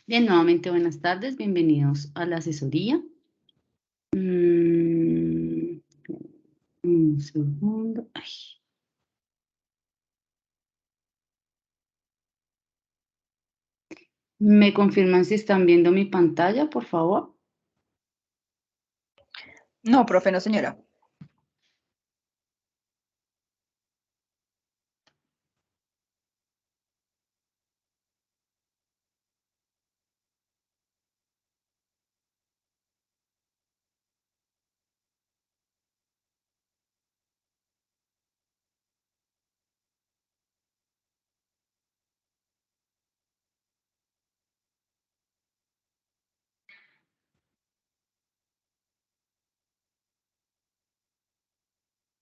Bien, nuevamente buenas tardes, bienvenidos a la asesoría. Un segundo. Ay. ¿Me confirman si están viendo mi pantalla, por favor? No, profe, no, señora.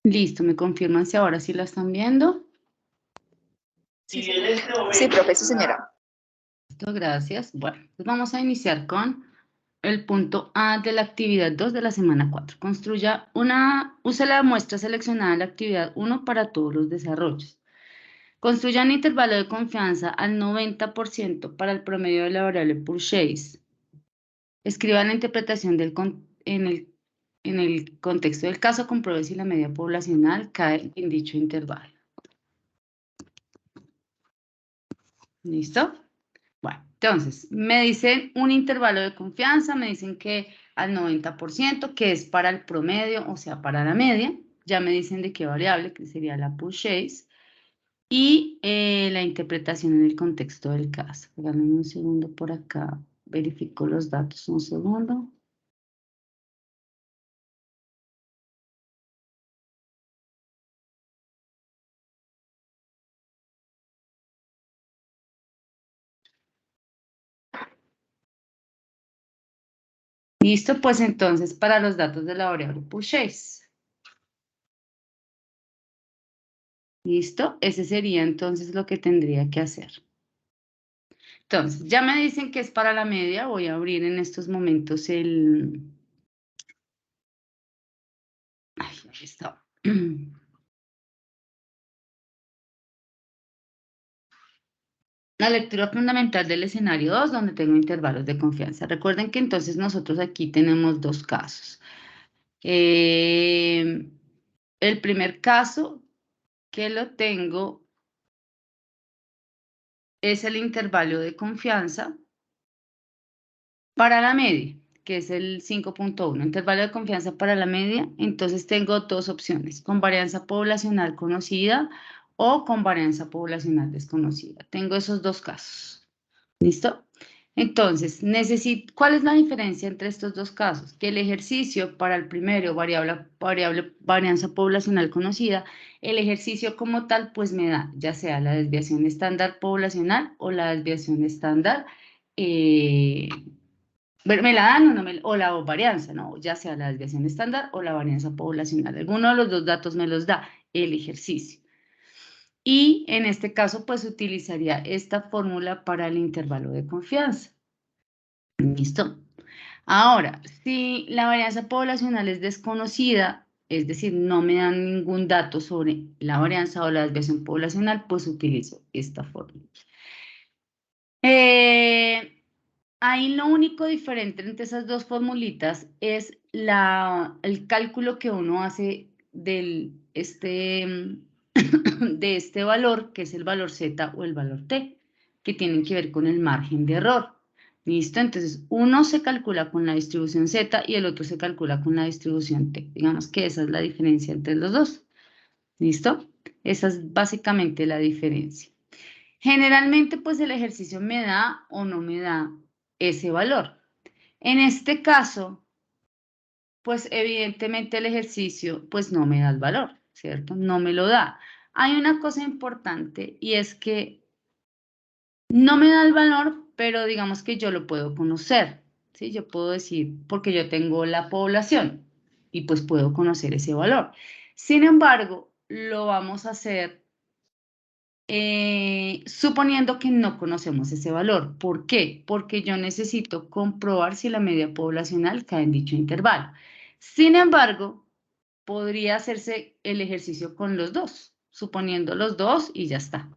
Listo, ¿me confirman si ahora sí la están viendo? Sí, profe, sí, señora. Listo, gracias. Bueno, pues vamos a iniciar con el punto A de la actividad 2 de la semana 4. Use la muestra seleccionada de la actividad 1 para todos los desarrollos. Construya un intervalo de confianza al 90% para el promedio de la variable purchase. Escriba la interpretación en el contexto del caso, compruebe si la media poblacional cae en dicho intervalo. ¿Listo? Bueno, entonces, me dicen un intervalo de confianza, me dicen que al 90%, que es para el promedio, o sea, para la media. Ya me dicen de qué variable, que sería la purchase. Y la interpretación en el contexto del caso. Dame un segundo por acá, verifico los datos, un segundo. Listo, pues entonces para los datos de la variable purchase. Listo, ese sería entonces lo que tendría que hacer. Entonces, ya me dicen que es para la media, voy a abrir en estos momentos Ay, ahí está. La lectura fundamental del escenario 2, donde tengo intervalos de confianza. Recuerden que entonces nosotros aquí tenemos dos casos. El primer caso que lo tengo es el intervalo de confianza para la media, que es el 5.1. Intervalo de confianza para la media, entonces tengo dos opciones, con varianza poblacional conocida o con varianza poblacional desconocida. Tengo esos dos casos. ¿Listo? Entonces, ¿cuál es la diferencia entre estos dos casos? Que el ejercicio para el primero, varianza poblacional conocida, el ejercicio como tal, pues me da ya sea la desviación estándar poblacional o la desviación estándar, me la dan o, no me, o la varianza, ¿no? Ya sea la desviación estándar o la varianza poblacional. Alguno de los dos datos me los da el ejercicio. Y en este caso, pues utilizaría esta fórmula para el intervalo de confianza. ¿Listo? Ahora, si la varianza poblacional es desconocida, es decir, no me dan ningún dato sobre la varianza o la desviación poblacional, pues utilizo esta fórmula. Ahí lo único diferente entre esas dos formulitas es el cálculo que uno hace de este valor, que es el valor Z o el valor T, que tienen que ver con el margen de error. ¿Listo? Entonces, uno se calcula con la distribución Z y el otro se calcula con la distribución T. Digamos que esa es la diferencia entre los dos. ¿Listo? Esa es básicamente la diferencia. Generalmente, pues el ejercicio me da o no me da ese valor. En este caso, pues evidentemente el ejercicio pues no me da el valor, ¿cierto? No me lo da. Hay una cosa importante y es que no me da el valor, pero digamos que yo lo puedo conocer, ¿sí? Yo puedo decir, porque yo tengo la población y pues puedo conocer ese valor. Sin embargo, lo vamos a hacer suponiendo que no conocemos ese valor. ¿Por qué? Porque yo necesito comprobar si la media poblacional cae en dicho intervalo. Sin embargo, podría hacerse el ejercicio con los dos, suponiendo los dos y ya está.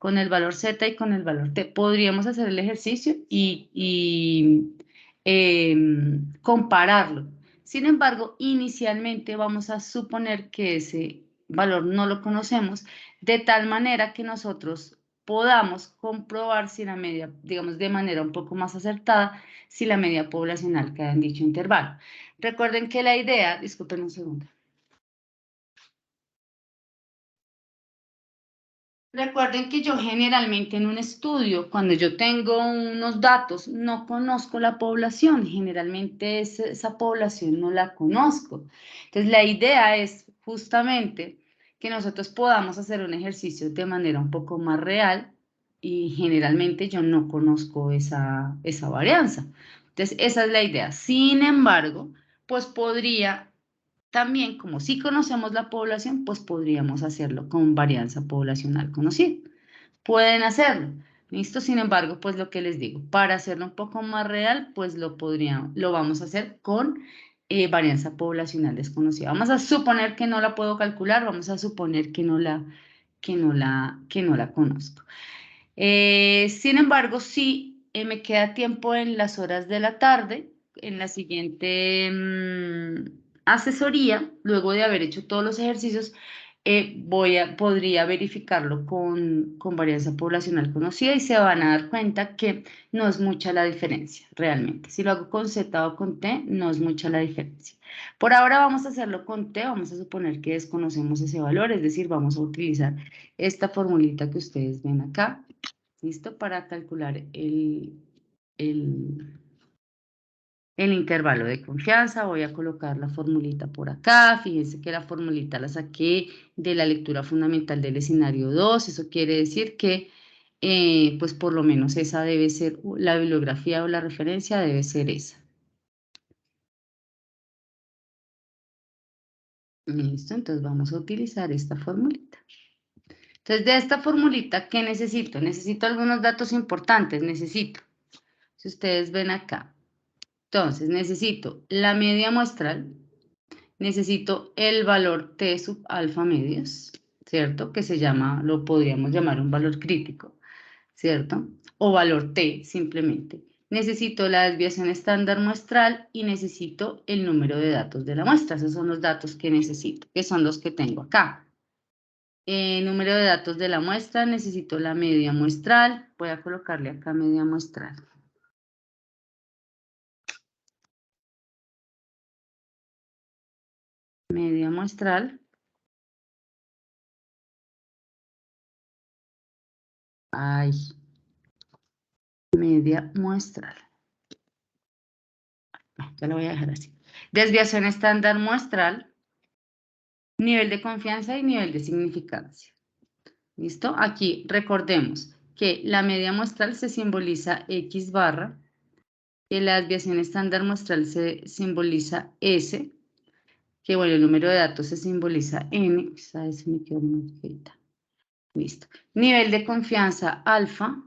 con el valor Z y con el valor T. Podríamos hacer el ejercicio y compararlo. Sin embargo, inicialmente vamos a suponer que ese valor no lo conocemos, de tal manera que nosotros podamos comprobar si la media, digamos de manera un poco más acertada, si la media poblacional queda en dicho intervalo. Recuerden que la idea, disculpen un segundo. Recuerden que yo generalmente en un estudio, cuando yo tengo unos datos, no conozco la población, generalmente esa población no la conozco. Entonces la idea es justamente que nosotros podamos hacer un ejercicio de manera un poco más real y generalmente yo no conozco esa varianza. Entonces esa es la idea. Sin embargo, pues podría también, como sí conocemos la población, pues podríamos hacerlo con varianza poblacional conocida. Pueden hacerlo, ¿listo? Sin embargo, pues lo que les digo, para hacerlo un poco más real, pues lo vamos a hacer con varianza poblacional desconocida. Vamos a suponer que no la puedo calcular, vamos a suponer que no la conozco. Sin embargo, sí me queda tiempo en las horas de la tarde, en la siguiente asesoría, luego de haber hecho todos los ejercicios, podría verificarlo con varianza poblacional conocida y se van a dar cuenta que no es mucha la diferencia, realmente. Si lo hago con Z o con T, no es mucha la diferencia. Por ahora vamos a hacerlo con T, vamos a suponer que desconocemos ese valor, es decir, vamos a utilizar esta formulita que ustedes ven acá. ¿Listo? Para calcular el intervalo de confianza. Voy a colocar la formulita por acá. Fíjense que la formulita la saqué de la lectura fundamental del escenario 2. Eso quiere decir que, pues por lo menos esa debe ser, la bibliografía o la referencia debe ser esa. Listo, entonces vamos a utilizar esta formulita. Entonces, de esta formulita, ¿qué necesito? Necesito algunos datos importantes, si ustedes ven acá. Entonces, necesito la media muestral, necesito el valor T sub alfa medios, ¿cierto? Que lo podríamos llamar un valor crítico, ¿cierto? O valor T, simplemente. Necesito la desviación estándar muestral y necesito el número de datos de la muestra. Esos son los datos que necesito, que son los que tengo acá. Número de datos de la muestra, necesito la media muestral. Voy a colocarle acá media muestral. Media muestral. Ay, media muestral. Ya lo voy a dejar así. Desviación estándar muestral, nivel de confianza y nivel de significancia. ¿Listo? Aquí recordemos que la media muestral se simboliza X barra, que la desviación estándar muestral se simboliza S, que bueno, el número de datos se simboliza N, ¿sabes? Me quedó una etiqueta. Listo. Nivel de confianza alfa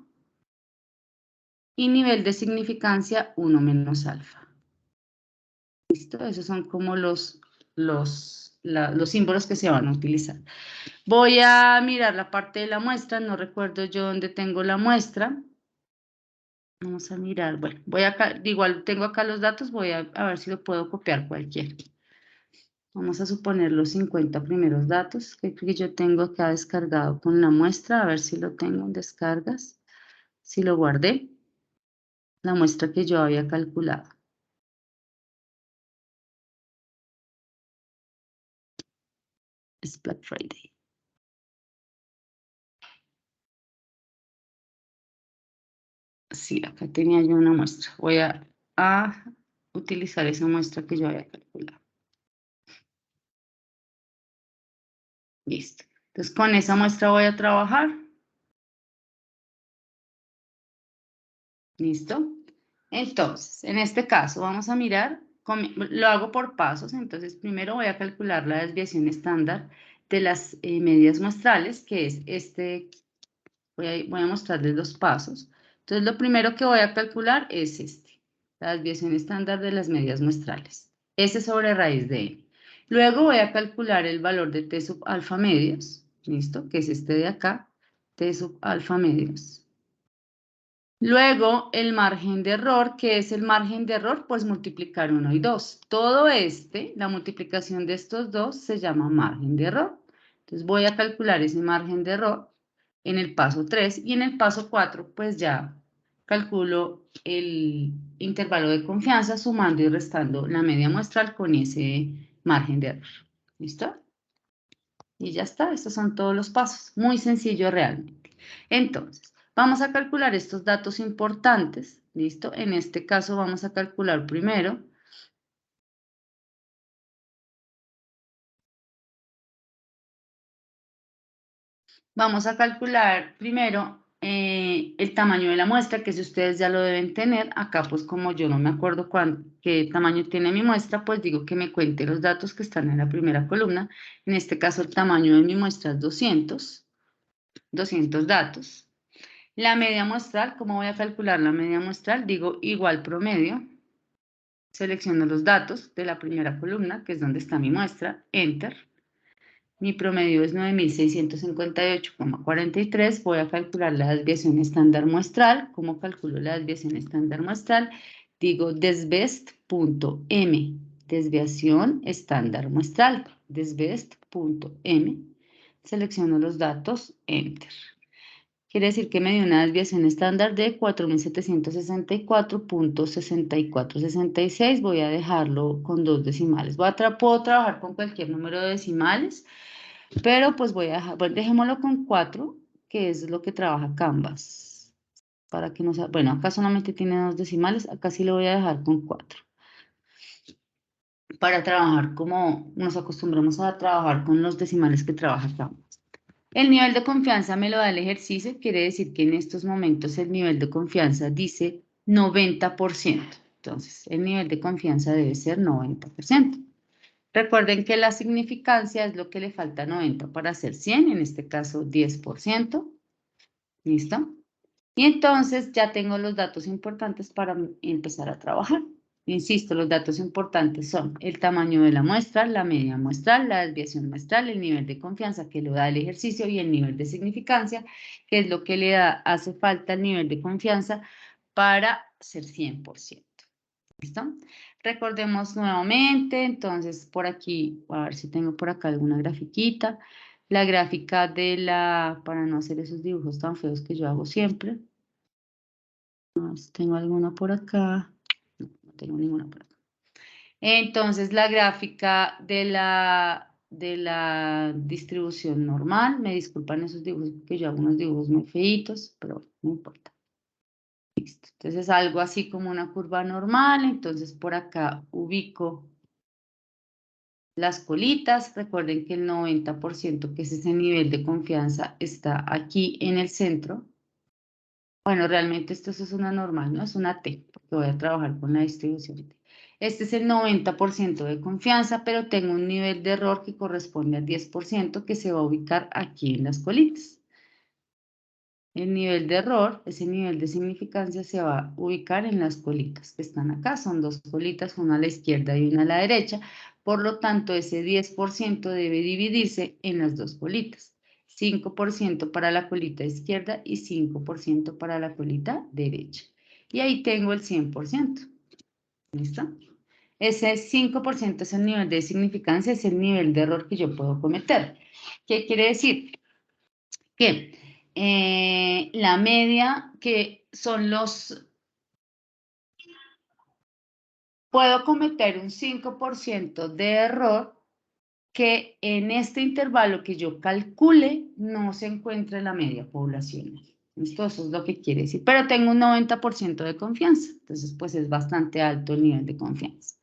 y nivel de significancia 1 menos alfa. ¿Listo? Esos son como los símbolos que se van a utilizar. Voy a mirar la parte de la muestra, no recuerdo yo dónde tengo la muestra. Vamos a mirar, bueno, voy acá, igual tengo acá los datos, voy a ver si lo puedo copiar cualquiera. Vamos a suponer los 50 primeros datos que yo tengo acá descargado con la muestra, a ver si lo tengo en descargas, si lo guardé, la muestra que yo había calculado. Es Black Friday. Sí, acá tenía yo una muestra. Voy a utilizar esa muestra que yo había calculado. Listo. Entonces, con esa muestra voy a trabajar. ¿Listo? Entonces, en este caso, vamos a mirar, lo hago por pasos. Entonces, primero voy a calcular la desviación estándar de las medias muestrales, que es voy a mostrarles los pasos. Entonces, lo primero que voy a calcular es la desviación estándar de las medias muestrales. S sobre raíz de n. Luego voy a calcular el valor de T sub alfa medios, ¿listo? Que es este de acá. T sub alfa medios. Luego, el margen de error. ¿Qué es el margen de error? Pues multiplicar 1 y 2. Todo la multiplicación de estos dos, se llama margen de error. Entonces, voy a calcular ese margen de error en el paso 3 y en el paso 4, pues ya calculo el intervalo de confianza sumando y restando la media muestral con ese margen de error. ¿Listo? Y ya está, estos son todos los pasos. Muy sencillo realmente. Entonces, vamos a calcular estos datos importantes. ¿Listo? En este caso vamos a calcular primero. Vamos a calcular primero el tamaño de la muestra, que si ustedes ya lo deben tener. Acá, pues como yo no me acuerdo qué tamaño tiene mi muestra, pues digo que me cuente los datos que están en la primera columna. En este caso, el tamaño de mi muestra es 200 datos. La media muestral, ¿cómo voy a calcular la media muestral? Digo igual promedio. Selecciono los datos de la primera columna, que es donde está mi muestra, Enter. Mi promedio es 9.658,43. Voy a calcular la desviación estándar muestral. ¿Cómo calculo la desviación estándar muestral? Digo desbest.m, desviación estándar muestral, desbest.m. Selecciono los datos, Enter. Quiere decir que me dio una desviación estándar de 4.764.6466. Voy a dejarlo con 2 decimales. Puedo trabajar con cualquier número de decimales, pero pues voy a dejar, bueno, dejémoslo con 4, que es lo que trabaja Canvas. Para que no sea, bueno, acá solamente tiene 2 decimales, acá sí lo voy a dejar con 4. Para trabajar como nos acostumbramos a trabajar con los decimales que trabaja Canvas. El nivel de confianza me lo da el ejercicio, quiere decir que en estos momentos el nivel de confianza dice 90%. Entonces, el nivel de confianza debe ser 90%. Recuerden que la significancia es lo que le falta a 90 para hacer 100, en este caso 10%. ¿Listo? Y entonces ya tengo los datos importantes para empezar a trabajar. Insisto, los datos importantes son el tamaño de la muestra, la media muestral, la desviación muestral, el nivel de confianza que lo da el ejercicio y el nivel de significancia, que es lo que hace falta el nivel de confianza para ser 100%. ¿Listo? Recordemos nuevamente, entonces por aquí, a ver si tengo por acá alguna grafiquita. La gráfica para no hacer esos dibujos tan feos que yo hago siempre. A ver si tengo alguna por acá. No tengo ninguna por acá. Entonces, la gráfica de la distribución normal. Me disculpan esos dibujos porque yo hago unos dibujos muy feitos, pero no importa. Listo. Entonces, algo así como una curva normal. Entonces, por acá ubico las colitas. Recuerden que el 90%, que es ese nivel de confianza, está aquí en el centro. Bueno, realmente esto es una normal, ¿no? Es una T, porque voy a trabajar con la distribución T. Este es el 90% de confianza, pero tengo un nivel de error que corresponde al 10% que se va a ubicar aquí en las colitas. El nivel de error, ese nivel de significancia, se va a ubicar en las colitas que están acá. Son 2 colitas, una a la izquierda y una a la derecha. Por lo tanto, ese 10% debe dividirse en las 2 colitas. 5% para la colita izquierda y 5% para la colita derecha. Y ahí tengo el 100%. ¿Listo? Ese 5% es el nivel de significancia, es el nivel de error que yo puedo cometer. ¿Qué quiere decir? Que la media, que son puedo cometer un 5% de error que en este intervalo que yo calcule no se encuentra en la media poblacional. ¿Listo? Eso es lo que quiere decir. Pero tengo un 90% de confianza. Entonces, pues es bastante alto el nivel de confianza.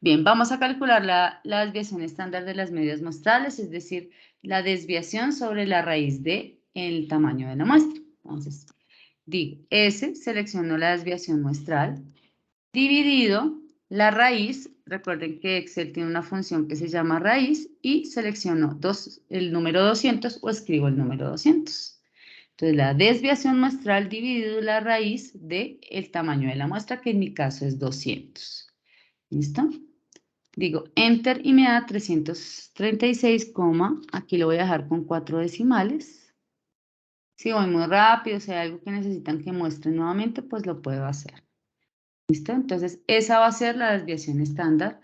Bien, vamos a calcular la desviación estándar de las medias muestrales, es decir, la desviación sobre la raíz de el tamaño de la muestra. Entonces, digo, S, selecciono la desviación muestral, dividido la raíz. Recuerden que Excel tiene una función que se llama raíz y selecciono el número 200 o escribo el número 200. Entonces, la desviación muestral dividido la raíz del tamaño de la muestra, que en mi caso es 200. ¿Listo? Digo Enter y me da 336, aquí lo voy a dejar con 4 decimales. Si voy muy rápido, si hay algo que necesitan que muestre nuevamente, pues lo puedo hacer. ¿Listo? Entonces, esa va a ser la desviación estándar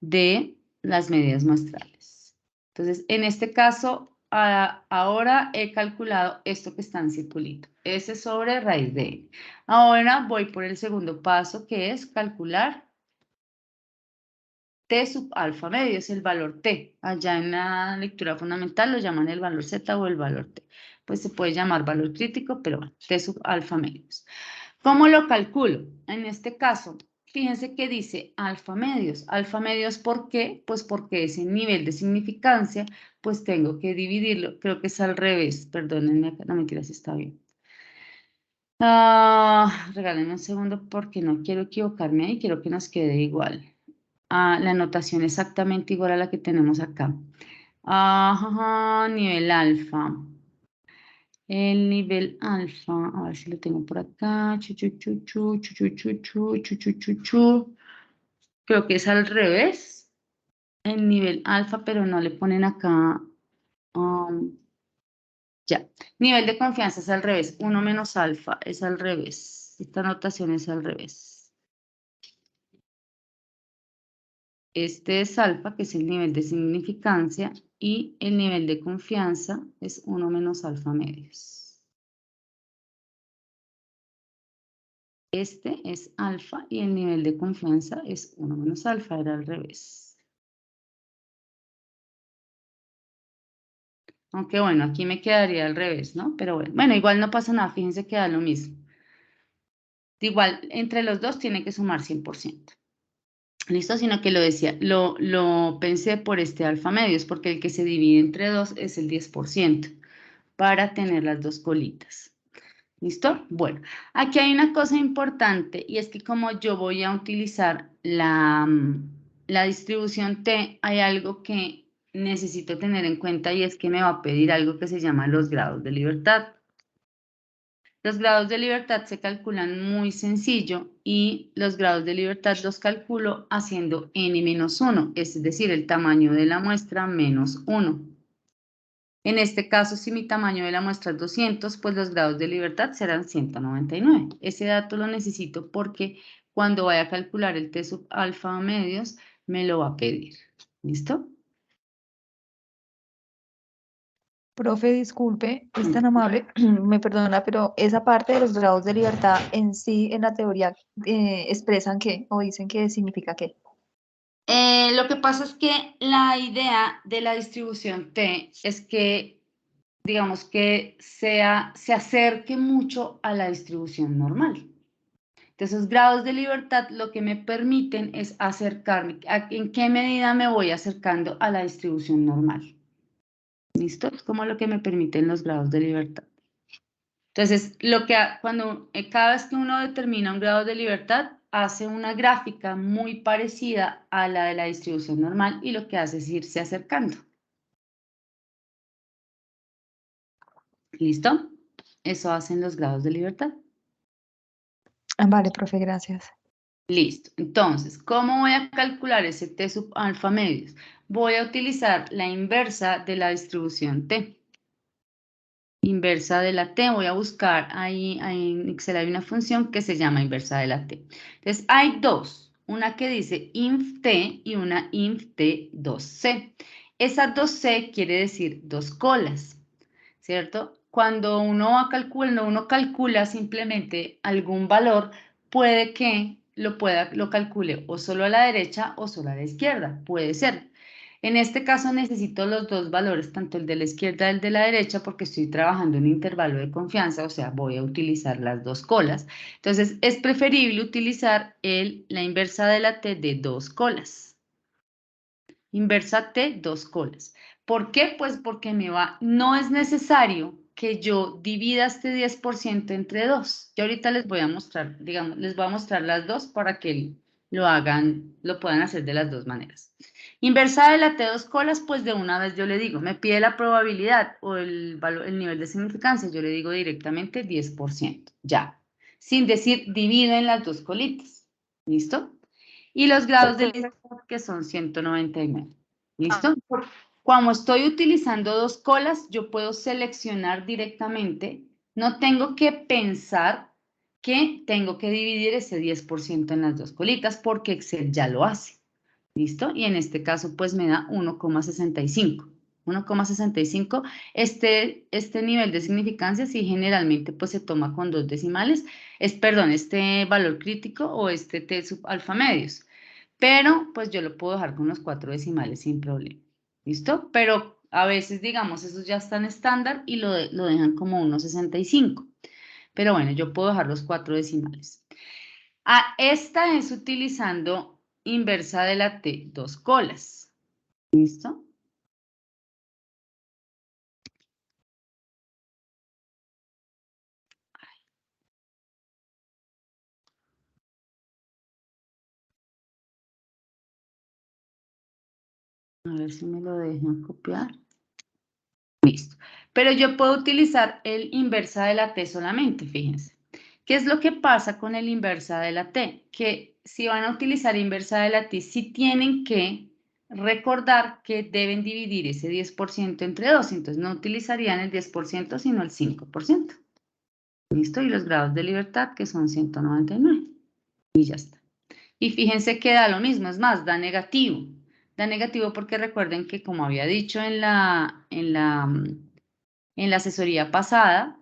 de las medidas muestrales. Entonces, en este caso, ahora he calculado esto que está en circulito. S sobre raíz de n. Ahora voy por el segundo paso, que es calcular T sub alfa medio, es el valor T. Allá en la lectura fundamental lo llaman el valor Z o el valor T. Pues se puede llamar valor crítico, pero bueno, T sub alfa medios. ¿Cómo lo calculo? En este caso, fíjense que dice alfa medios. Alfa medios, ¿por qué? Pues porque ese nivel de significancia, pues tengo que dividirlo. Creo que es al revés. Perdónenme acá. No, mentira, si está bien. Regálenme un segundo porque no quiero equivocarme ahí. Quiero que nos quede igual. La notación exactamente igual a la que tenemos acá. Nivel alfa. El nivel alfa, a ver si lo tengo por acá. Creo que es al revés. El nivel alfa, pero no le ponen acá. Ya. Nivel de confianza es al revés. 1 menos alfa es al revés. Esta notación es al revés. Este es alfa, que es el nivel de significancia, y el nivel de confianza es 1 menos alfa medios. Este es alfa y el nivel de confianza es 1 menos alfa, era al revés. Aunque bueno, aquí me quedaría al revés, ¿no? Pero bueno, igual no pasa nada, fíjense que da lo mismo. Igual, entre los dos tiene que sumar 100%. ¿Listo? Sino que lo decía, lo pensé por este alfa medios, porque el que se divide entre dos es el 10%, para tener las dos colitas. ¿Listo? Bueno, aquí hay una cosa importante y es que como yo voy a utilizar la distribución T, hay algo que necesito tener en cuenta y es que me va a pedir algo que se llama los grados de libertad. Los grados de libertad se calculan muy sencillo y los grados de libertad los calculo haciendo n-1, es decir, el tamaño de la muestra menos 1. En este caso, si mi tamaño de la muestra es 200, pues los grados de libertad serán 199. Ese dato lo necesito porque cuando vaya a calcular el T sub alfa medios, me lo va a pedir. ¿Listo? Profe, disculpe, es tan amable, me perdona, pero esa parte de los grados de libertad en sí, en la teoría, ¿expresan qué o dicen qué significa qué? Lo que pasa es que la idea de la distribución T es que, digamos, que se acerque mucho a la distribución normal. Entonces, esos grados de libertad lo que me permiten es acercarme. ¿En qué medida me voy acercando a la distribución normal? ¿Listo? Es como lo que me permiten los grados de libertad. Entonces, cada vez que uno determina un grado de libertad, hace una gráfica muy parecida a la de la distribución normal y lo que hace es irse acercando. ¿Listo? Eso hacen los grados de libertad. Vale, profe, gracias. Listo. Entonces, ¿cómo voy a calcular ese T sub alfa medios? Voy a utilizar la inversa de la distribución T. Inversa de la T, voy a buscar, ahí en Excel hay una función que se llama inversa de la T. Entonces, hay dos, una que dice inf T y una inf T 2C. Esa 2C quiere decir dos colas, ¿cierto? Cuando uno calcula simplemente algún valor, puede que lo calcule o solo a la derecha o solo a la izquierda, puede ser. En este caso necesito los dos valores, tanto el de la izquierda y el de la derecha, porque estoy trabajando en un intervalo de confianza, o sea, voy a utilizar las dos colas. Entonces, es preferible utilizar la inversa de la T de dos colas. Inversa T, dos colas. ¿Por qué? Pues porque no es necesario que yo divida este 10% entre dos. Yo ahorita les voy a mostrar, digamos, les voy a mostrar las dos para que lo puedan hacer de las dos maneras. Inversa de la T dos colas, pues de una vez yo le digo, me pide la probabilidad o el nivel de significancia, yo le digo directamente 10%, ya. Sin decir divido en las dos colitas. ¿Listo? Y los grados de libertad que son 199. ¿Listo? Como estoy utilizando dos colas, yo puedo seleccionar directamente No tengo que pensar que tengo que dividir ese 10% en las dos colitas porque Excel ya lo hace. ¿Listo? Y en este caso, pues me da 1,65. 1,65. Este nivel de significancia, sí, generalmente pues se toma con dos decimales, perdón, este valor crítico o este T sub alfa medios. Pero pues yo lo puedo dejar con los 4 decimales sin problema. ¿Listo? Pero a veces, digamos, esos ya están estándar y lo dejan como 1,65. Pero bueno, yo puedo dejar los 4 decimales. Esta es utilizando inversa de la T, dos colas. ¿Listo? A ver si me lo dejan copiar. Listo. Pero yo puedo utilizar el inversa de la T solamente, fíjense. ¿Qué es lo que pasa con el inversa de la T? Que si van a utilizar inversa de la T, sí tienen que recordar que deben dividir ese 10% entre 2. Entonces no utilizarían el 10%, sino el 5%. ¿Listo? Y los grados de libertad, que son 199. Y ya está. Y fíjense que da lo mismo, es más, da negativo. Da negativo porque recuerden que, como había dicho en la asesoría pasada,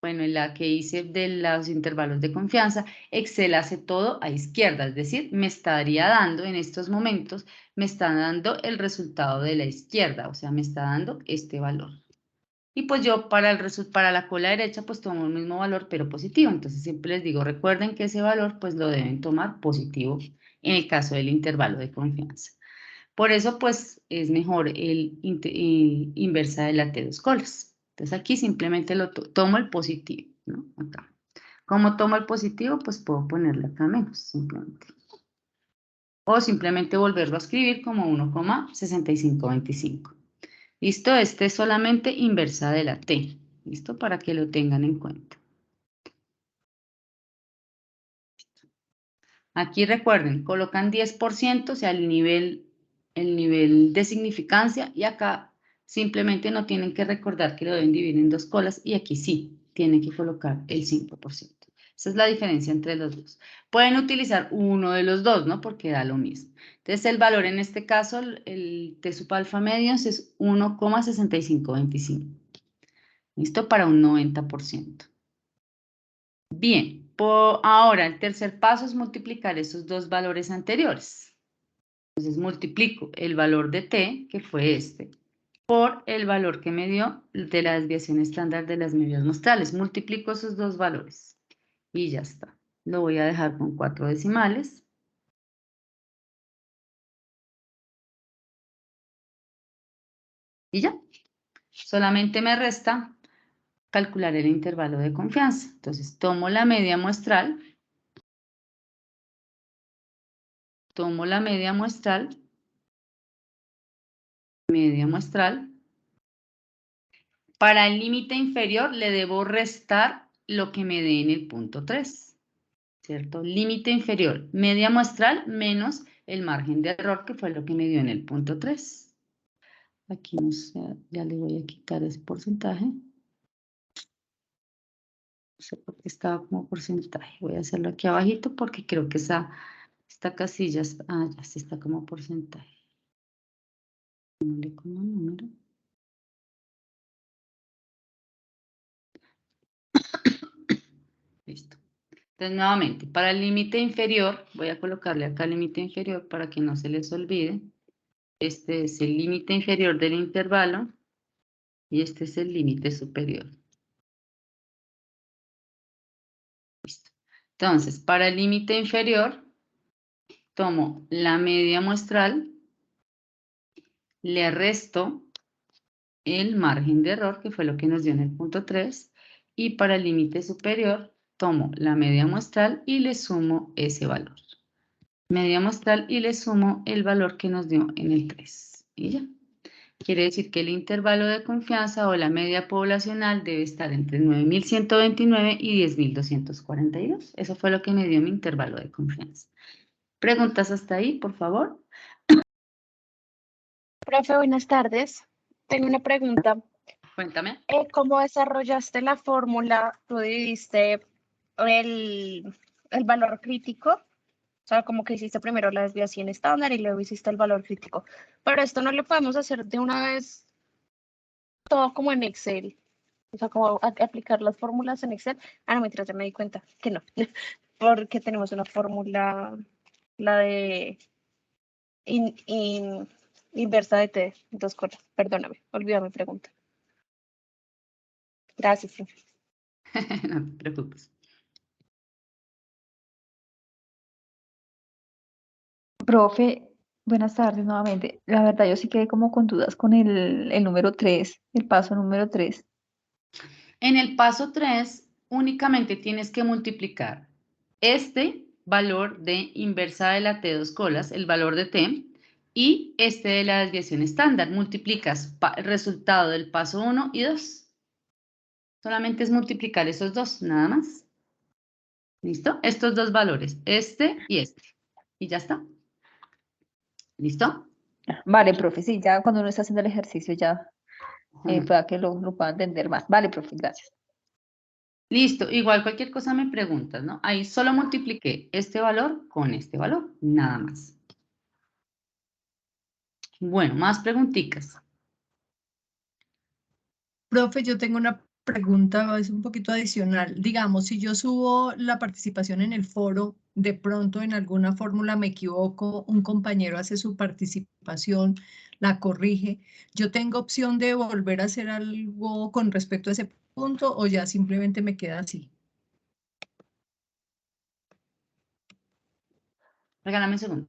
bueno, en la que hice de los intervalos de confianza, Excel hace todo a izquierda, es decir, me estaría dando en estos momentos, me está dando el resultado de la izquierda, o sea, me está dando este valor. Y pues yo para la cola derecha pues tomo el mismo valor pero positivo. Entonces siempre les digo, recuerden que ese valor pues lo deben tomar positivo en el caso del intervalo de confianza. Por eso pues es mejor el inversa de la T dos colas. Entonces aquí simplemente tomo el positivo, ¿no? Acá. Como tomo el positivo pues puedo ponerle acá menos simplemente. O simplemente volverlo a escribir como 1,6525. ¿Listo? Este es solamente inversa de la T. ¿Listo? Para que lo tengan en cuenta. Aquí recuerden, colocan 10%, o sea, el nivel de significancia, y acá simplemente no tienen que recordar que lo deben dividir en dos colas, y aquí sí, tienen que colocar el 5%. Esa es la diferencia entre los dos. Pueden utilizar uno de los dos, ¿no? Porque da lo mismo. Entonces, el valor en este caso, el T sub alfa medios es 1,6525. ¿Listo? Para un 90%. Bien, ahora el tercer paso es multiplicar esos dos valores anteriores. Entonces multiplico el valor de T, que fue este, por el valor que me dio de la desviación estándar de las medidas muestrales. Multiplico esos dos valores y ya está. Lo voy a dejar con 4 decimales. Y ya. Solamente me resta calcular el intervalo de confianza. Entonces tomo la media muestral. Tomo la media muestral. Media muestral. Para el límite inferior le debo restar lo que me dé en el punto 3, ¿cierto? Límite inferior, media muestral menos el margen de error, que fue lo que me dio en el punto 3. Aquí no sé, ya le voy a quitar ese porcentaje. No sé por qué estaba como porcentaje. Voy a hacerlo aquí abajito porque creo que esta casilla, ya sí está como porcentaje. Como número. Listo. Entonces, nuevamente, para el límite inferior, voy a colocarle acá el límite inferior para que no se les olvide. Este es el límite inferior del intervalo y este es el límite superior. Listo. Entonces, para el límite inferior, tomo la media muestral, le resto el margen de error, que fue lo que nos dio en el punto 3, y para el límite superior, tomo la media muestral y le sumo ese valor. Media muestral y le sumo el valor que nos dio en el 3. Y ya. Quiere decir que el intervalo de confianza o la media poblacional debe estar entre 9.129 y 10.242. Eso fue lo que me dio mi intervalo de confianza. ¿Preguntas hasta ahí, por favor? Profe, buenas tardes. Tengo una pregunta. Cuéntame. ¿Cómo desarrollaste la fórmula? Tú dividiste el valor crítico, o sea, como que hiciste primero la desviación estándar y luego hiciste el valor crítico. Pero esto no lo podemos hacer de una vez todo como en Excel. O sea, como aplicar las fórmulas en Excel. Ah, no, mentira, ya me di cuenta que no. Porque tenemos una fórmula, la de inversa de T, dos cosas. Perdóname, olvidé mi pregunta. Gracias. Sí. No te preocupes. Profe, buenas tardes nuevamente. La verdad, yo sí quedé como con dudas con el número 3, el paso número 3. En el paso 3, únicamente tienes que multiplicar este valor de inversa de la T2 colas, el valor de T, y este de la desviación estándar. Multiplicas el resultado del paso 1 y 2. Solamente es multiplicar esos dos, nada más. ¿Listo? Estos dos valores, este y este. Y ya está. ¿Listo? Vale, profe, sí, ya cuando uno está haciendo el ejercicio ya pueda que lo pueda entender más. Vale, profe, gracias. Listo, igual cualquier cosa me preguntas, ¿no? Ahí solo multipliqué este valor con este valor, nada más. Bueno, más preguntitas. Profe, yo tengo una pregunta, es un poquito adicional. Digamos, si yo subo la participación en el foro, de pronto en alguna fórmula me equivoco, un compañero hace su participación, la corrige. ¿Yo tengo opción de volver a hacer algo con respecto a ese punto o ya simplemente me queda así? Regálame un segundo.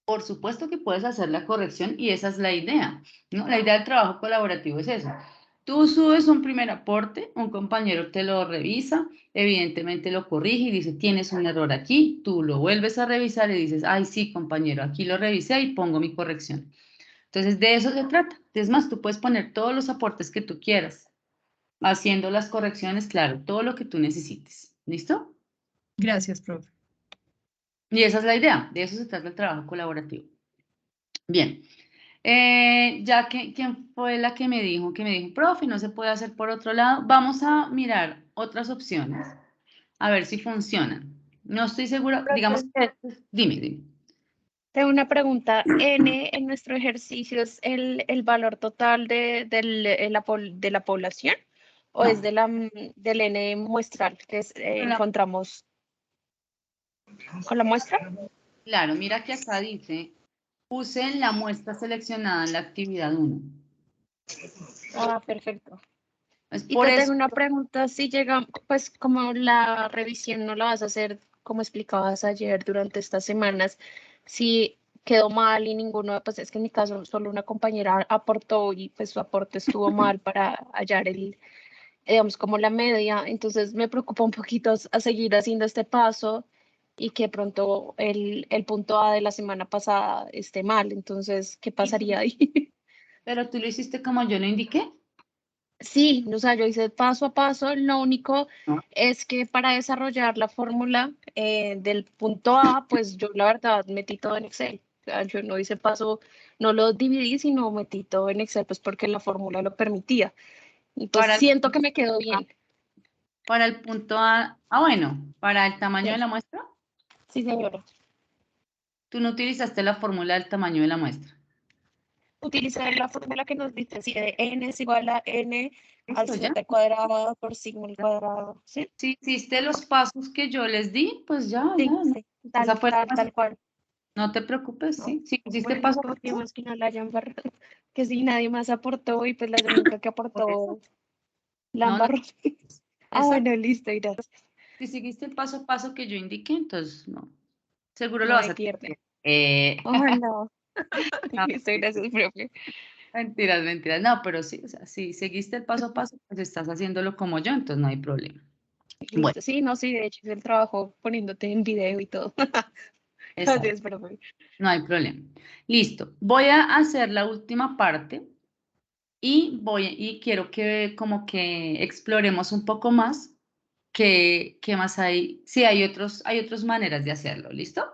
Por supuesto que puedes hacer la corrección y esa es la idea, ¿no? La idea del trabajo colaborativo es eso. Tú subes un primer aporte, un compañero te lo revisa, evidentemente lo corrige y dice, tienes un error aquí, tú lo vuelves a revisar y dices, ay, sí, compañero, aquí lo revisé y pongo mi corrección. Entonces, de eso se trata. Es más, tú puedes poner todos los aportes que tú quieras, haciendo las correcciones, claro, todo lo que tú necesites. ¿Listo? Gracias, profe. Y esa es la idea, de eso se trata el trabajo colaborativo. Bien. Ya que, ¿quién fue la que me dijo? Que me dijo, profe, no se puede hacer por otro lado. Vamos a mirar otras opciones, a ver si funcionan. No estoy segura, digamos que, dime. Tengo una pregunta. N en nuestro ejercicio es el valor total de la población o No. es del N muestral que encontramos con la muestra? Claro, mira que acá dice, use la muestra seleccionada en la actividad 1. Ah, perfecto. Es Y por te eso, tengo una pregunta, si llega, pues como la revisión no la vas a hacer como explicabas ayer durante estas semanas, si quedó mal y ninguno, pues es que en mi caso solo una compañera aportó y pues su aporte estuvo mal para hallar digamos, como la media, entonces me preocupa un poquito a seguir haciendo este paso y que pronto el punto A de la semana pasada esté mal, entonces, ¿qué pasaría ahí? pero tú lo hiciste como yo lo indiqué. Sí, o sea, yo hice paso a paso. Lo único ¿No? es que para desarrollar la fórmula del punto A, pues yo la verdad metí todo en Excel. O sea, yo no hice paso, no lo dividí, sino metí todo en Excel, pues porque la fórmula lo permitía. Y pues Para el, siento que me quedó bien. para el punto A, bueno, para el tamaño de Sí, la muestra, sí, señora. tú no utilizaste la fórmula del tamaño de la muestra. Utilizar la fórmula que nos dice, si de n es igual a n al ¿Listo ya? z cuadrado por sigma al cuadrado. Sí, Si hiciste los pasos que yo les di, pues ya, sí, ¿no? sí, Esa fue la tal cual. No te preocupes, ¿No? sí. Si hiciste Bueno, paso a paso, confiemos que no la hayan barrado, que si nadie más aportó y pues la única que por eso. aportó la No, embarró. Ah, exacto. bueno, listo, gracias. Si seguiste el paso a paso que yo indiqué, entonces no. Seguro lo No vas hay a tener pierde. bien. Ojalá. No, Listo, gracias, profe. mentiras, mentiras. No, pero sí, o sea, si seguiste el paso a paso, pues estás haciéndolo como yo, entonces no hay problema. Bueno, Listo, sí, no, sí, de hecho hice el trabajo poniéndote en video y todo. exacto, Gracias, profe. no hay problema. Listo. Voy a hacer la última parte y quiero que como que exploremos un poco más qué más hay. Sí, hay otras maneras de hacerlo, ¿listo?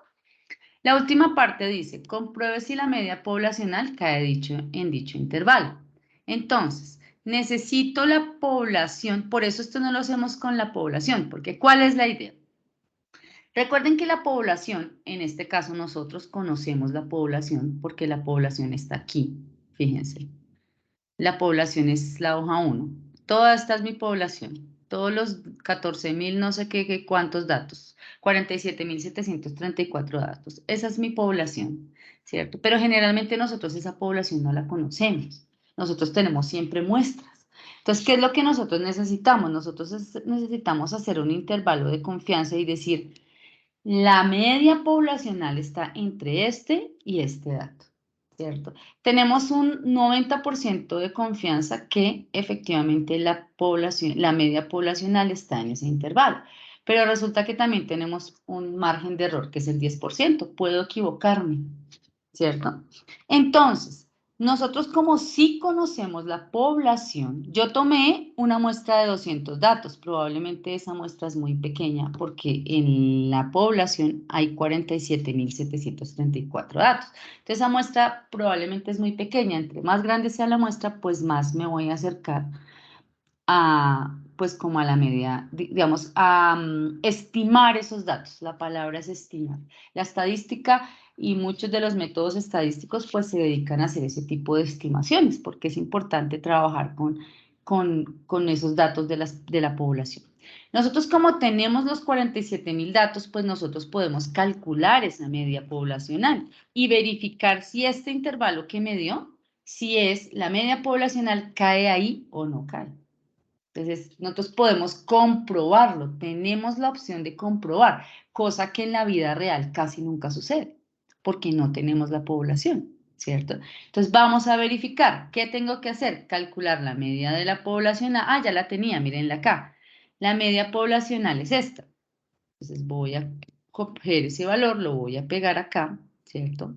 La última parte dice, compruebe si la media poblacional cae en dicho intervalo. Entonces, necesito la población, por eso esto no lo hacemos con la población, porque ¿cuál es la idea? Recuerden que la población, en este caso nosotros conocemos la población porque la población está aquí, fíjense. La población es la hoja 1. Toda esta es mi población. Todos los 14.000 no sé qué cuántos datos. 47.734 datos. Esa es mi población, ¿cierto? Pero generalmente nosotros esa población no la conocemos. Nosotros tenemos siempre muestras. Entonces, ¿qué es lo que nosotros necesitamos? Nosotros necesitamos hacer un intervalo de confianza y decir, la media poblacional está entre este y este dato, ¿cierto? Tenemos un 90% de confianza que efectivamente la media poblacional está en ese intervalo, pero resulta que también tenemos un margen de error que es el 10%, puedo equivocarme, ¿cierto? Entonces, nosotros como sí conocemos la población, yo tomé una muestra de 200 datos, probablemente esa muestra es muy pequeña porque en la población hay 47.734 datos. Entonces esa muestra probablemente es muy pequeña, entre más grande sea la muestra, pues más me voy a acercar a, pues como a la media, digamos, a estimar esos datos. La palabra es estimar. La estadística y muchos de los métodos estadísticos pues se dedican a hacer ese tipo de estimaciones porque es importante trabajar con esos datos de la población. Nosotros como tenemos los 47.000 datos, pues nosotros podemos calcular esa media poblacional y verificar si este intervalo que me dio, si es la media poblacional, cae ahí o no cae. Entonces, nosotros podemos comprobarlo, tenemos la opción de comprobar, cosa que en la vida real casi nunca sucede, porque no tenemos la población, ¿cierto? Entonces, vamos a verificar, ¿qué tengo que hacer? Calcular la media de la población. Ah, ya la tenía, mírenla acá. La media poblacional es esta. Entonces, voy a coger ese valor, lo voy a pegar acá, ¿cierto?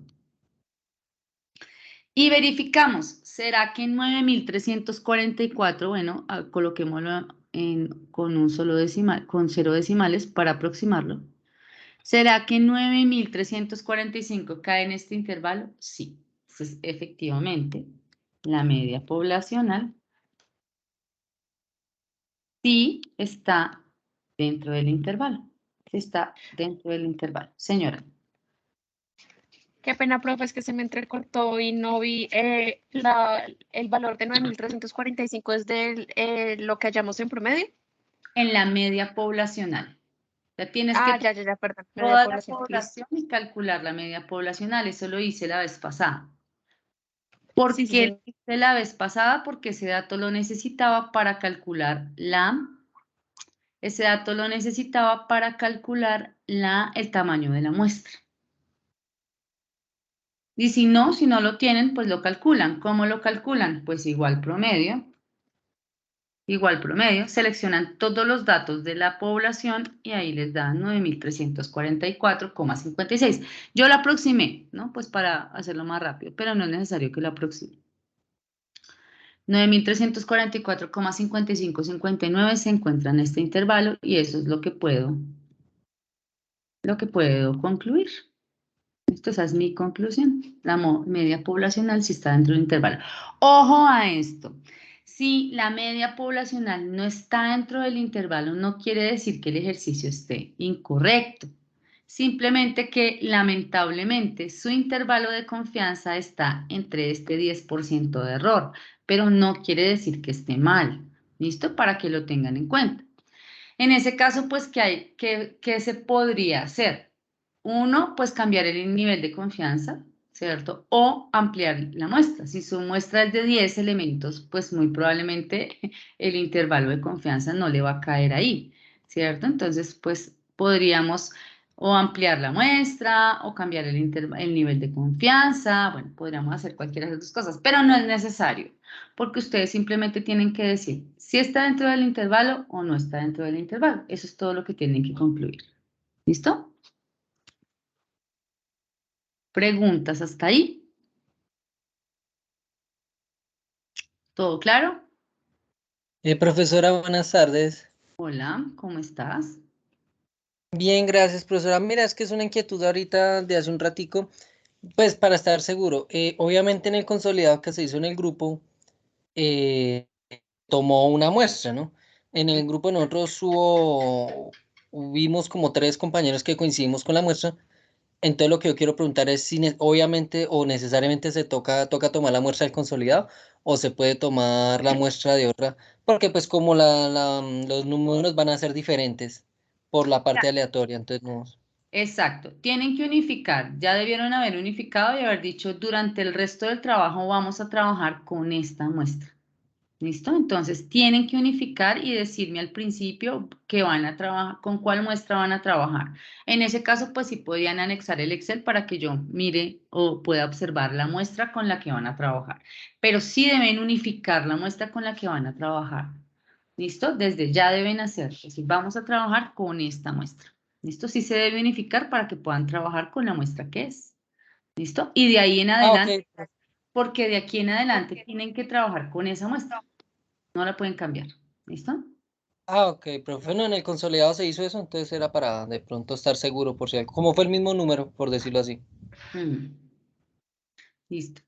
Y verificamos, ¿será que en 9.344, bueno, coloquémoslo con un solo decimal, con 0 decimales para aproximarlo? ¿Será que 9.345 cae en este intervalo? Sí. Entonces, efectivamente, la media poblacional sí está dentro del intervalo. Está dentro del intervalo. Señora. Qué pena, profe, es que se me entrecortó y no vi el valor de 9.345 es de lo que hallamos en promedio. En la media poblacional. Ya tienes que Ya, perdón. Media toda la población, listo. población y calcular la media poblacional. Eso lo hice la vez pasada. Sí, ¿Por sí, qué sí. lo hice la vez pasada? Porque ese dato lo necesitaba para calcular el tamaño de la muestra. Y si no lo tienen, pues lo calculan. ¿Cómo lo calculan? Pues igual promedio, seleccionan todos los datos de la población y ahí les dan 9.344,56. Yo la aproximé, ¿no? Pues para hacerlo más rápido, pero no es necesario que lo aproxime. 9.344,55-59 se encuentra en este intervalo y eso es lo que puedo concluir. Esa es mi conclusión. La media poblacional sí está dentro del intervalo. Ojo a esto. Si la media poblacional no está dentro del intervalo, no quiere decir que el ejercicio esté incorrecto. Simplemente que lamentablemente su intervalo de confianza está entre este 10% de error, pero no quiere decir que esté mal. ¿Listo? Para que lo tengan en cuenta. En ese caso, pues, ¿qué se podría hacer? Uno, pues cambiar el nivel de confianza, ¿cierto? O ampliar la muestra. Si su muestra es de 10 elementos, pues muy probablemente el intervalo de confianza no le va a caer ahí, ¿cierto? Entonces, pues podríamos o ampliar la muestra o cambiar el nivel de confianza. Bueno, podríamos hacer cualquiera de esas dos cosas, pero no es necesario, porque ustedes simplemente tienen que decir si está dentro del intervalo o no está dentro del intervalo. Eso es todo lo que tienen que concluir. ¿Listo? ¿Preguntas hasta ahí? ¿Todo claro? Profesora, buenas tardes. Hola, ¿cómo estás? Bien, gracias, profesora. Mira, es que es una inquietud ahorita de hace un ratico, pues para estar seguro. Obviamente en el consolidado que se hizo en el grupo, eh, tomó una muestra, ¿no? En el grupo nosotros hubimos como 3 compañeros que coincidimos con la muestra. Entonces lo que yo quiero preguntar es si obviamente o necesariamente toca tomar la muestra del consolidado o se puede tomar la muestra de otra, porque pues como los números van a ser diferentes por la parte aleatoria, entonces no. Exacto, tienen que unificar, ya debieron haber unificado y haber dicho durante el resto del trabajo vamos a trabajar con esta muestra. ¿Listo? Entonces tienen que unificar y decirme al principio que van a trabajar, con cuál muestra van a trabajar. En ese caso, pues sí podían anexar el Excel para que yo mire o pueda observar la muestra con la que van a trabajar. Pero sí deben unificar la muestra con la que van a trabajar. ¿Listo? Desde ya deben hacerlo. Es decir, vamos a trabajar con esta muestra. ¿Listo? Sí se debe unificar para que puedan trabajar con la muestra que es. ¿Listo? Y de ahí en Ah, ok. adelante, porque de aquí en adelante tienen que trabajar con esa muestra. No la pueden cambiar. ¿Listo? Ah, ok, profe, no, en el consolidado se hizo eso, entonces era para de pronto estar seguro por si algo, como fue el mismo número, por decirlo así. Listo.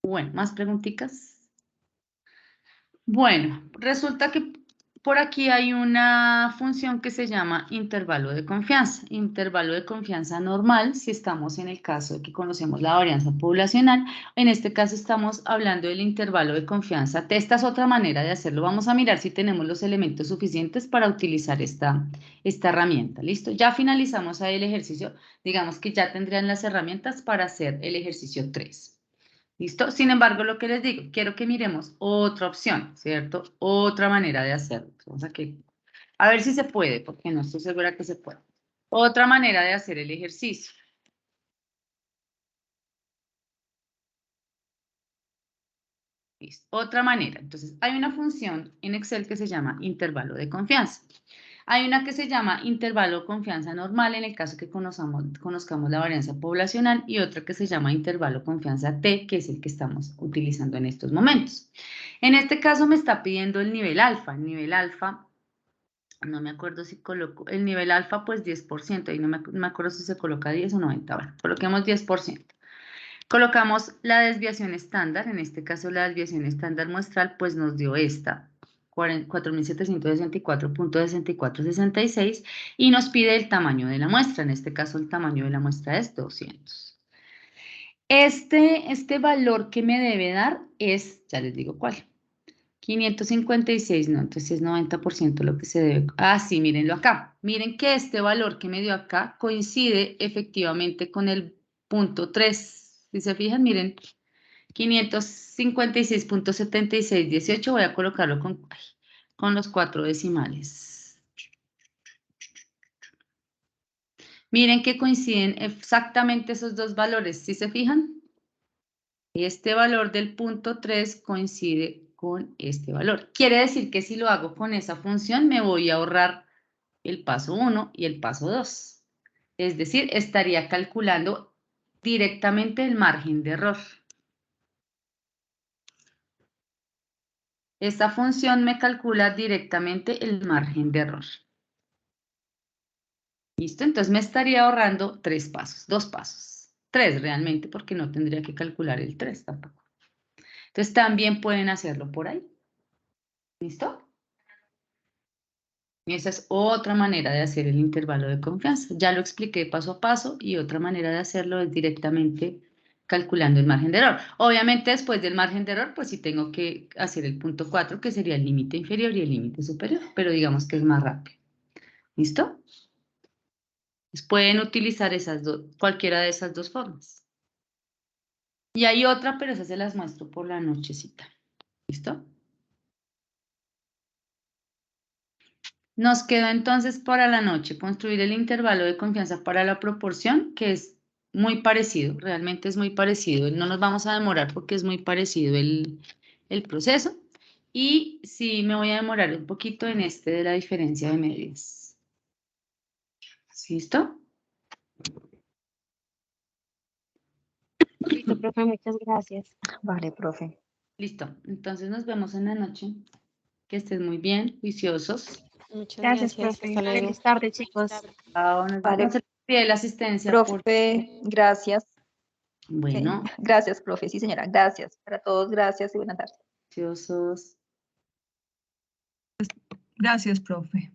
Bueno, ¿más preguntitas? Bueno, resulta que por aquí hay una función que se llama intervalo de confianza. Intervalo de confianza normal, si estamos en el caso de que conocemos la varianza poblacional. En este caso estamos hablando del intervalo de confianza. Esta es otra manera de hacerlo. Vamos a mirar si tenemos los elementos suficientes para utilizar esta herramienta. ¿Listo? Ya finalizamos ahí el ejercicio. Digamos que ya tendrían las herramientas para hacer el ejercicio 3. ¿Listo? Sin embargo, lo que les digo, quiero que miremos otra opción, ¿cierto? Otra manera de hacerlo. Vamos a ver si se puede, porque no estoy segura que se puede. Otra manera de hacer el ejercicio. Listo. Otra manera. Entonces, hay una función en Excel que se llama intervalo de confianza. Hay una que se llama intervalo de confianza normal en el caso que conozcamos la varianza poblacional y otra que se llama intervalo de confianza T, que es el que estamos utilizando en estos momentos. En este caso me está pidiendo el nivel alfa. El nivel alfa, no me acuerdo si coloco, el nivel alfa pues 10%, ahí no me acuerdo si se coloca 10 o 90, bueno, coloquemos 10%. Colocamos la desviación estándar, en este caso la desviación estándar muestral, pues nos dio esta, 4.764.6466 y nos pide el tamaño de la muestra, en este caso el tamaño de la muestra es 200. Este valor que me debe dar es, ya les digo cuál, 556, no, entonces es 90% lo que se debe. Ah, sí, mírenlo acá. Miren que este valor que me dio acá coincide efectivamente con el punto 3. Si se fijan, miren, 556.7618, voy a colocarlo con los 4 decimales. Miren que coinciden exactamente esos dos valores, ¿sí se fijan? Este valor del punto 3 coincide con este valor. Quiere decir que si lo hago con esa función, me voy a ahorrar el paso 1 y el paso 2. Es decir, estaría calculando directamente el margen de error. Esta función me calcula directamente el margen de error. ¿Listo? Entonces me estaría ahorrando 3 pasos, 2 pasos. 3 realmente, porque no tendría que calcular el 3 tampoco. Entonces también pueden hacerlo por ahí. ¿Listo? Y esa es otra manera de hacer el intervalo de confianza. Ya lo expliqué paso a paso y otra manera de hacerlo es directamente calculando el margen de error. Obviamente después del margen de error, pues sí tengo que hacer el punto 4, que sería el límite inferior y el límite superior, pero digamos que es más rápido. ¿Listo? Pues pueden utilizar cualquiera de esas dos formas. Y hay otra, pero esas se las muestro por la nochecita. ¿Listo? Nos quedó entonces para la noche construir el intervalo de confianza para la proporción, que es muy parecido, realmente es muy parecido. No nos vamos a demorar porque es muy parecido el proceso. Y sí me voy a demorar un poquito en este de la diferencia de medias. ¿Listo? Listo, profe, muchas gracias. Vale, profe. Listo. Entonces nos vemos en la noche. Que estén muy bien, juiciosos. Muchas Gracias, gracias. profe. Hasta luego. Feliz tarde, chicos. Chao, nos Vale. vemos. Se les pide la asistencia. por- Profe, gracias. Bueno, Gracias, profe. Sí, señora. Gracias. Para todos, gracias y buenas tardes. ansiosos. Gracias, profe.